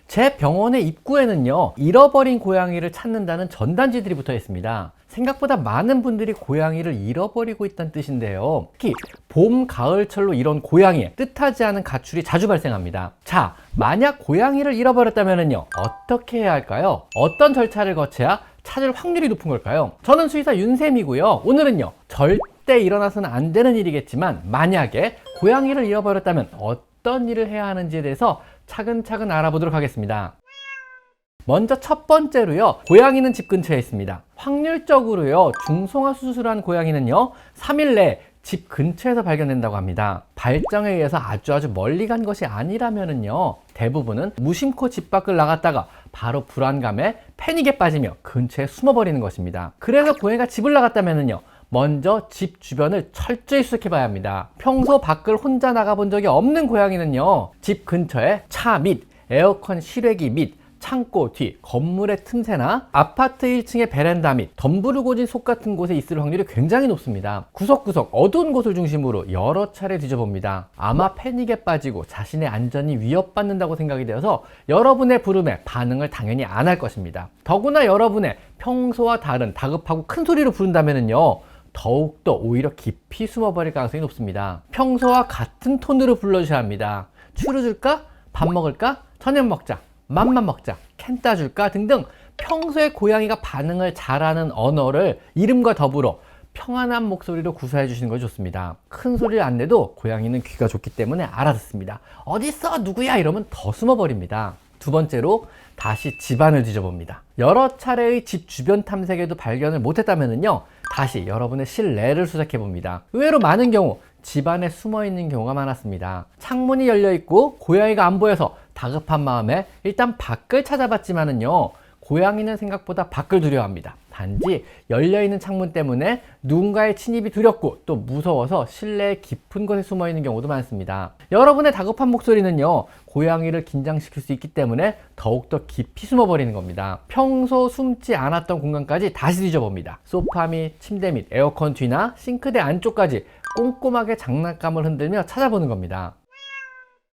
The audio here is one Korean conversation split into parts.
제 병원의 입구에는요, 잃어버린 고양이를 찾는다는 전단지들이 붙어 있습니다. 생각보다 많은 분들이 고양이를 잃어버리고 있다는 뜻인데요. 특히 봄, 가을철로 이런 고양이의 뜻하지 않은 가출이 자주 발생합니다. 자, 만약 고양이를 잃어버렸다면요, 어떻게 해야 할까요? 어떤 절차를 거쳐야 찾을 확률이 높은 걸까요? 저는 수의사 윤쌤이고요. 오늘은요, 절대 일어나서는 안 되는 일이겠지만 만약에 고양이를 잃어버렸다면 어떤 일을 해야 하는지에 대해서 차근차근 알아보도록 하겠습니다. 먼저 첫 번째로요, 고양이는 집 근처에 있습니다. 확률적으로요, 중성화 수술한 고양이는요 3일 내에 집 근처에서 발견된다고 합니다. 발정에 의해서 아주 멀리 간 것이 아니라면은요, 대부분은 무심코 집 밖을 나갔다가 바로 불안감에 패닉에 빠지며 근처에 숨어버리는 것입니다. 그래서 고양이가 집을 나갔다면은요, 먼저 집 주변을 철저히 수색해 봐야 합니다. 평소 밖을 혼자 나가본 적이 없는 고양이는요, 집 근처에 차 및 에어컨 실외기 및 창고 뒤, 건물의 틈새나 아파트 1층의 베란다 및 덤부르고진 속 같은 곳에 있을 확률이 굉장히 높습니다. 구석구석 어두운 곳을 중심으로 여러 차례 뒤져봅니다. 아마 패닉에 빠지고 자신의 안전이 위협받는다고 생각이 되어서 여러분의 부름에 반응을 당연히 안 할 것입니다. 더구나 여러분의 평소와 다른 다급하고 큰 소리로 부른다면요, 더욱더 오히려 깊이 숨어버릴 가능성이 높습니다. 평소와 같은 톤으로 불러주셔야 합니다. 추루 줄까? 밥 먹을까? 저녁 먹자. 맘만 먹자, 캔 따줄까 등등 평소에 고양이가 반응을 잘하는 언어를 이름과 더불어 평안한 목소리로 구사해 주시는 것이 좋습니다. 큰 소리를 안 내도 고양이는 귀가 좋기 때문에 알아듣습니다. 어딨어? 누구야? 이러면 더 숨어버립니다. 두 번째로 다시 집안을 뒤져봅니다. 여러 차례의 집 주변 탐색에도 발견을 못했다면요, 다시 여러분의 실내를 수색해 봅니다. 의외로 많은 경우 집안에 숨어 있는 경우가 많았습니다. 창문이 열려 있고 고양이가 안 보여서 다급한 마음에 일단 밖을 찾아봤지만은요, 고양이는 생각보다 밖을 두려워합니다. 단지 열려있는 창문 때문에 누군가의 침입이 두렵고 또 무서워서 실내의 깊은 곳에 숨어 있는 경우도 많습니다. 여러분의 다급한 목소리는요, 고양이를 긴장시킬 수 있기 때문에 더욱더 깊이 숨어버리는 겁니다. 평소 숨지 않았던 공간까지 다시 뒤져봅니다. 소파 및 침대 및 에어컨 뒤나 싱크대 안쪽까지 꼼꼼하게 장난감을 흔들며 찾아보는 겁니다.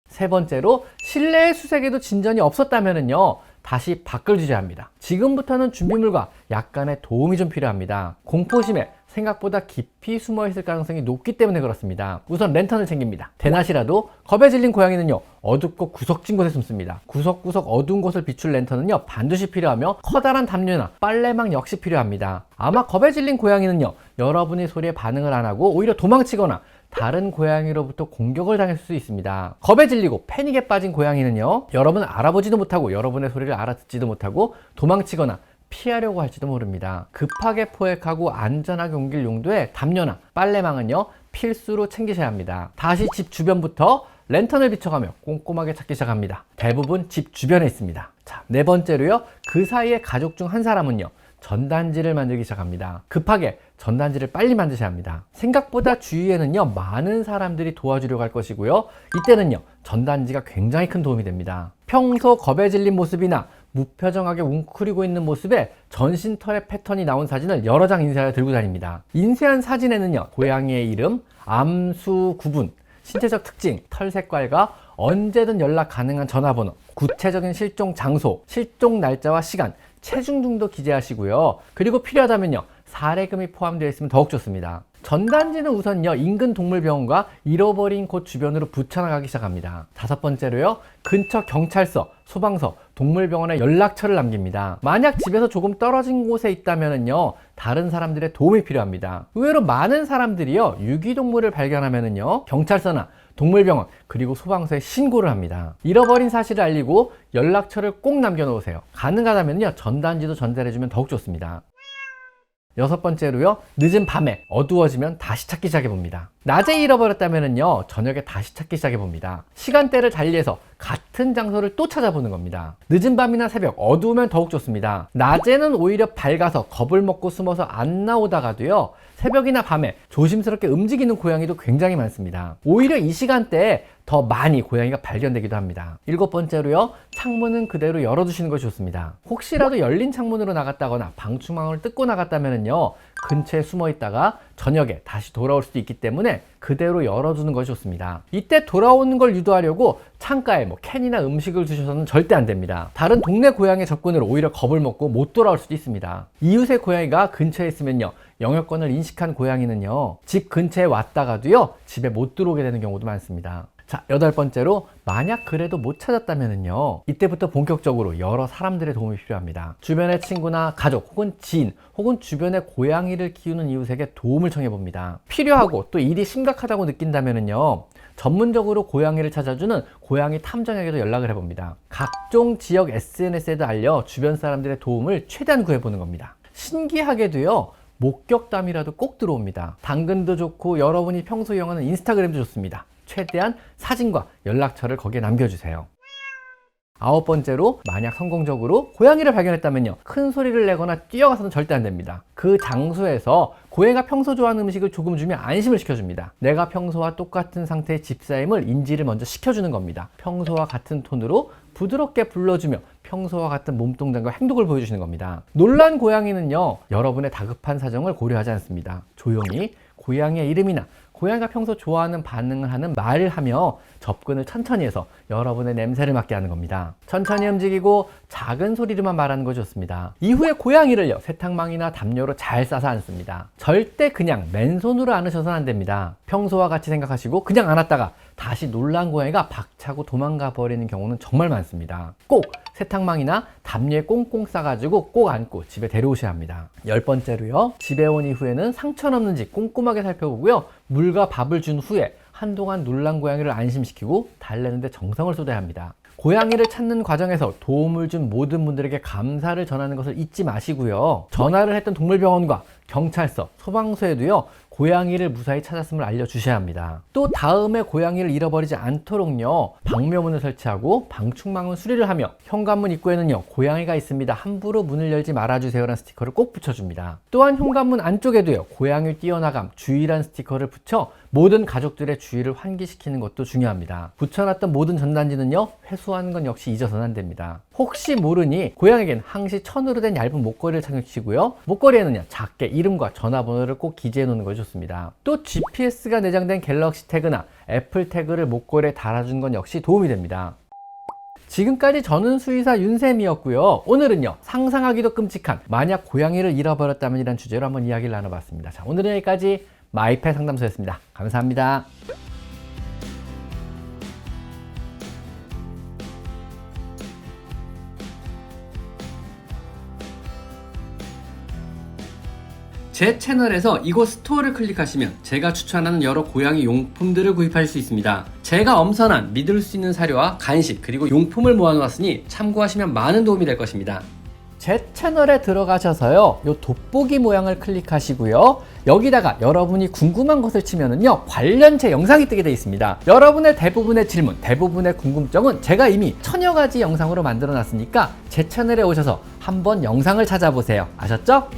세 번째로 실내 수색에도 진전이 없었다면요, 다시 밖을 뒤져야 합니다. 지금부터는 준비물과 약간의 도움이 좀 필요합니다. 공포심에 생각보다 깊이 숨어 있을 가능성이 높기 때문에 그렇습니다. 우선 랜턴을 챙깁니다. 대낮이라도 겁에 질린 고양이는요, 어둡고 구석진 곳에 숨습니다. 구석구석 어두운 곳을 비출 랜턴은요, 반드시 필요하며 커다란 담요나 빨래망 역시 필요합니다. 아마 겁에 질린 고양이는요, 여러분의 소리에 반응을 안 하고 오히려 도망치거나 다른 고양이로부터 공격을 당할 수 있습니다. 겁에 질리고 패닉에 빠진 고양이는요, 여러분을 알아보지도 못하고 여러분의 소리를 알아듣지도 못하고 도망치거나 피하려고 할지도 모릅니다. 급하게 포획하고 안전하게 옮길 용도의 담요나 빨래망은요, 필수로 챙기셔야 합니다. 다시 집 주변부터 랜턴을 비춰가며 꼼꼼하게 찾기 시작합니다. 대부분 집 주변에 있습니다. 자, 네 번째로요, 그 사이에 가족 중 한 사람은요, 전단지를 만들기 시작합니다. 급하게 전단지를 빨리 만드셔야 합니다. 생각보다 주위에는요, 많은 사람들이 도와주려고 할 것이고요, 이때는요, 전단지가 굉장히 큰 도움이 됩니다. 평소 겁에 질린 모습이나 무표정하게 웅크리고 있는 모습에 전신털의 패턴이 나온 사진을 여러 장 인쇄하여 들고 다닙니다. 인쇄한 사진에는요, 고양이의 이름, 암수 구분, 신체적 특징, 털 색깔과 언제든 연락 가능한 전화번호, 구체적인 실종 장소, 실종 날짜와 시간, 체중 등도 기재하시고요. 그리고 필요하다면요, 사례금이 포함되어 있으면 더욱 좋습니다. 전단지는 우선요, 인근 동물병원과 잃어버린 곳 주변으로 붙여나가기 시작합니다. 다섯 번째로요, 근처 경찰서, 소방서, 동물병원에 연락처를 남깁니다. 만약 집에서 조금 떨어진 곳에 있다면요, 다른 사람들의 도움이 필요합니다. 의외로 많은 사람들이요, 유기동물을 발견하면요, 경찰서나 동물병원 그리고 소방서에 신고를 합니다. 잃어버린 사실을 알리고 연락처를 꼭 남겨놓으세요. 가능하다면요, 전단지도 전달해주면 더욱 좋습니다. 여섯 번째로요, 늦은 밤에 어두워지면 다시 찾기 시작해봅니다. 낮에 잃어버렸다면요, 저녁에 다시 찾기 시작해봅니다. 시간대를 달리해서 같은 장소를 또 찾아보는 겁니다. 늦은 밤이나 새벽 어두우면 더욱 좋습니다. 낮에는 오히려 밝아서 겁을 먹고 숨어서 안 나오다가도요, 새벽이나 밤에 조심스럽게 움직이는 고양이도 굉장히 많습니다. 오히려 이 시간대에 더 많이 고양이가 발견되기도 합니다. 일곱 번째로요, 창문은 그대로 열어두시는 것이 좋습니다. 혹시라도 열린 창문으로 나갔다거나 방충망을 뜯고 나갔다면요, 근처에 숨어 있다가 저녁에 다시 돌아올 수도 있기 때문에 그대로 열어두는 것이 좋습니다. 이때 돌아오는 걸 유도하려고 창가에 캔이나 음식을 두셔서는 절대 안 됩니다. 다른 동네 고양이 접근으로 오히려 겁을 먹고 못 돌아올 수도 있습니다. 이웃의 고양이가 근처에 있으면요, 영역권을 인식한 고양이는요, 집 근처에 왔다가도요, 집에 못 들어오게 되는 경우도 많습니다. 자, 8번째로, 만약 그래도 못 찾았다면요, 이때부터 본격적으로 여러 사람들의 도움이 필요합니다. 주변의 친구나 가족 혹은 지인 혹은 주변의 고양이를 키우는 이웃에게 도움을 청해 봅니다. 필요하고 또 일이 심각하다고 느낀다면요, 전문적으로 고양이를 찾아주는 고양이 탐정에게도 연락을 해봅니다. 각종 지역 SNS에도 알려 주변 사람들의 도움을 최대한 구해보는 겁니다. 신기하게도요, 목격담이라도 꼭 들어옵니다. 당근도 좋고 여러분이 평소 이용하는 인스타그램도 좋습니다. 최대한 사진과 연락처를 거기에 남겨주세요. 9번째로, 만약 성공적으로 고양이를 발견했다면요, 큰 소리를 내거나 뛰어가서는 절대 안 됩니다. 그 장소에서 고양이가 평소 좋아하는 음식을 조금 주면 안심을 시켜줍니다. 내가 평소와 똑같은 상태의 집사임을 인지를 먼저 시켜주는 겁니다. 평소와 같은 톤으로 부드럽게 불러주며 평소와 같은 몸동작과 행동을 보여주시는 겁니다. 놀란 고양이는요, 여러분의 다급한 사정을 고려하지 않습니다. 조용히 고양이의 이름이나 고양이가 평소 좋아하는 반응을 하는 말을 하며 접근을 천천히 해서 여러분의 냄새를 맡게 하는 겁니다. 천천히 움직이고 작은 소리로만 말하는 것이 좋습니다. 이후에 고양이를요, 세탁망이나 담요로 잘 싸서 안습니다. 절대 그냥 맨손으로 안으셔서는 안 됩니다. 평소와 같이 생각하시고 그냥 안았다가 다시 놀란 고양이가 박차고 도망가 버리는 경우는 정말 많습니다. 꼭 세탁망이나 담요에 꽁꽁 싸가지고 꼭 안고 집에 데려오셔야 합니다. 10번째로요, 집에 온 이후에는 상처는 없는지 꼼꼼하게 살펴보고요, 물과 밥을 준 후에 한동안 놀란 고양이를 안심시키고 달래는데 정성을 쏟아야 합니다. 고양이를 찾는 과정에서 도움을 준 모든 분들에게 감사를 전하는 것을 잊지 마시고요, 전화를 했던 동물병원과 경찰서, 소방서에도요, 고양이를 무사히 찾았음을 알려주셔야 합니다. 또 다음에 고양이를 잃어버리지 않도록요, 방묘문을 설치하고 방충망은 수리를 하며 현관문 입구에는요, 고양이가 있습니다, 함부로 문을 열지 말아주세요 라는 스티커를 꼭 붙여줍니다. 또한 현관문 안쪽에도요, 고양이 뛰어나감 주의란 스티커를 붙여 모든 가족들의 주의를 환기시키는 것도 중요합니다. 붙여놨던 모든 전단지는요, 회수하는 건 역시 잊어서는 안 됩니다. 혹시 모르니 고양이에겐 항시 천으로 된 얇은 목걸이를 착용시키고요, 목걸이에는요, 작게 이름과 전화번호를 꼭 기재해 놓는 것이 좋습니다. 또 GPS가 내장된 갤럭시 태그나 애플 태그를 목걸이에 달아준 건 역시 도움이 됩니다. 지금까지 저는 수의사 윤쌤이었고요. 오늘은요, 상상하기도 끔찍한 만약 고양이를 잃어버렸다면 이란 주제로 한번 이야기를 나눠봤습니다. 자, 오늘은 여기까지 마이펫 상담소였습니다. 감사합니다. 제 채널에서 이곳 스토어를 클릭하시면 제가 추천하는 여러 고양이 용품들을 구입할 수 있습니다. 제가 엄선한 믿을 수 있는 사료와 간식 그리고 용품을 모아놓았으니 참고하시면 많은 도움이 될 것입니다. 제 채널에 들어가셔서요, 요 돋보기 모양을 클릭하시고요, 여기다가 여러분이 궁금한 것을 치면은요, 관련체 영상이 뜨게 되어 있습니다. 여러분의 대부분의 질문, 대부분의 궁금증은 제가 이미 천여 가지 영상으로 만들어 놨으니까 제 채널에 오셔서 한번 영상을 찾아보세요. 아셨죠?